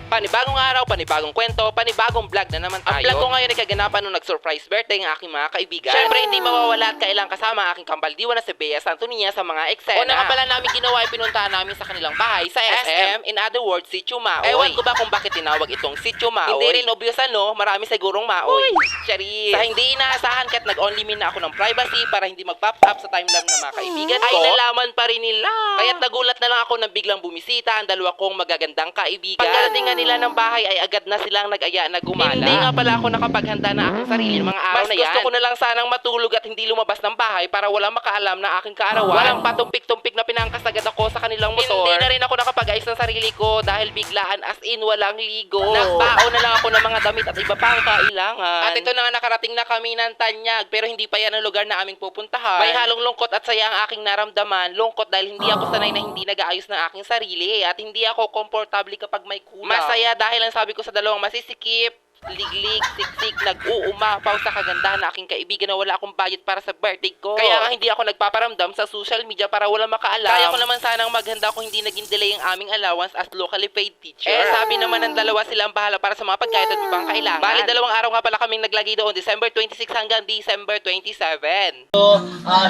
Panibagong araw, panibagong kwento, panibagong vlog na naman tayo. Ang vlog ko ngayon ay kaganapan nung nag-surprise birthday ng aking mga kaibigan. Syempre, hindi mawawala at kailang kasama ang aking kambaldiwa na si Bea Santonia sa mga eksena. Una nga pala namin ginawa ay pinuntahan namin sa kanilang bahay sa SM, in other words, Sitio Maoy. Ewan ko ba kung bakit tinawag itong Sitio Maoy? Hindi rin obvious ano, marami sigurong Maoy. Charis. Sa hindi inaasahan kahit nag-only min na ako ng privacy para hindi mag-pop up sa timeline ng mga kaibigan ko, ay nalaman pa rin nila. Kaya't nagulat na lang ako na biglang bumisita ang dalawa kong magagandang kaibigan. Pagkarating nga nila ng bahay ay agad na silang nag-aya na gumala. Hindi nga pala ako nakapaghanda na aking sarili ng mga araw na yan. Mas gusto ko na lang sanang matulog at hindi lumabas ng bahay para walang makaalam na aking kaarawan. Walang patumpik-tumpik na pinangkas agad ako sa kanilang motor. Hindi na rin ako nakapag-ayos ng sarili ko dahil biglaan as in walang ligo. Nagbaon na lang ako ng mga damit at iba pang kailangan. At ito na nga nakarating na kami ng Tanyag pero hindi pa yan ang lugar na aming pupuntahan. May halong lungkot at saya ang aking naramdaman. Lungkot dahil hindi ako sanay na hindi nag-aayos ng aking sarili at hindi ako komportable kapag may kulang. Masaya dahil ang sabi ko sa dalawang masisikip, liglig, siksik, nag-uumapaw sa kagandahan na aking kaibigan na wala akong budget para sa birthday ko. Kaya nga hindi ako nagpaparamdam sa social media para wala makaalam. Kaya ko naman sanang maghanda kung hindi naging delay ang aming allowance as locally paid teacher. Sabi naman ng dalawa sila ang bahala para sa mga pagkain at ibang kailangan. Bali, 2 araw nga pala kaming naglagay doon, December 26 hanggang December 27.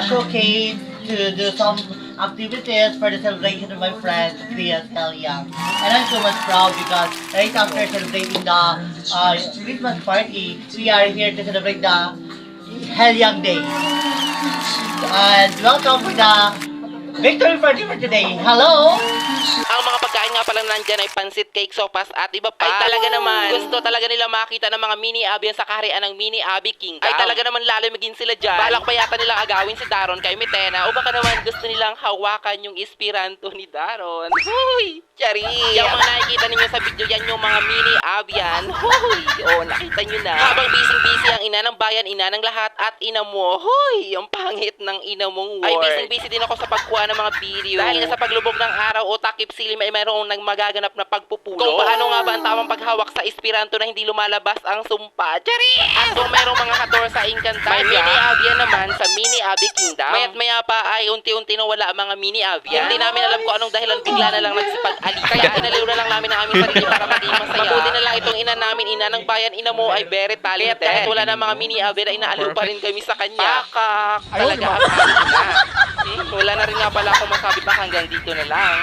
Showcase to do some activities for the celebration of my friend Chris Young. And I'm so much proud because right after celebrating the Christmas party, we are here to celebrate the Young Day. And welcome to the victory party for today. Hello! Ang mga pagkain nga pala nandyan ay pansit cake, sopas at iba pa. Ay talaga naman, gusto talaga nila makita ng mga mini Abby sa kaharian ng mini Abby Kingdom. Ay talaga naman lalamigin sila dyan. Balak pa yata nilang agawin si Daron kay Mitena o baka naman gusto nilang hawakan yung Esperanto ni Daron. Huy! Chari! Yung mga nakikita ninyo sa video yan yung mga mini Abby yan. Huy! O, nakita nyo na. Habang busy-busy ang ina ng bayan, ina ng lahat at ina mo. Huy! Yung pangit ng ina mong word. Ay busy-busy din ako sa pagkuha ng mga video. Dahil nga sa paglubog ng araw o takip silim ay mayroong nagmagaganap na pagpupulo. Kung paano nga ba ang tamang paghawak sa Esperanto na hindi lumalabas ang sumpa. Chari! At kung mayroong mga hator sa Encantadia, may mini Avia naman sa mini Abby Kingdom. Maya't maya pa ay unti-unti nawala ang mga mini Avia. Hindi namin alam kung anong dahilan bigla na lang nagsipag-ali. Kaya inaliw na lang namin ang aming sarili para maging masaya. Mabuti na lang itong ina namin, ina ng bayan, ina mo ay very talented. Kahit wala na mga mini Avia na inaaliw pa rin kami sa kanya. Pakak! Talaga ang na. Wala na rin nga pala akong masabi pa hanggang dito na lang.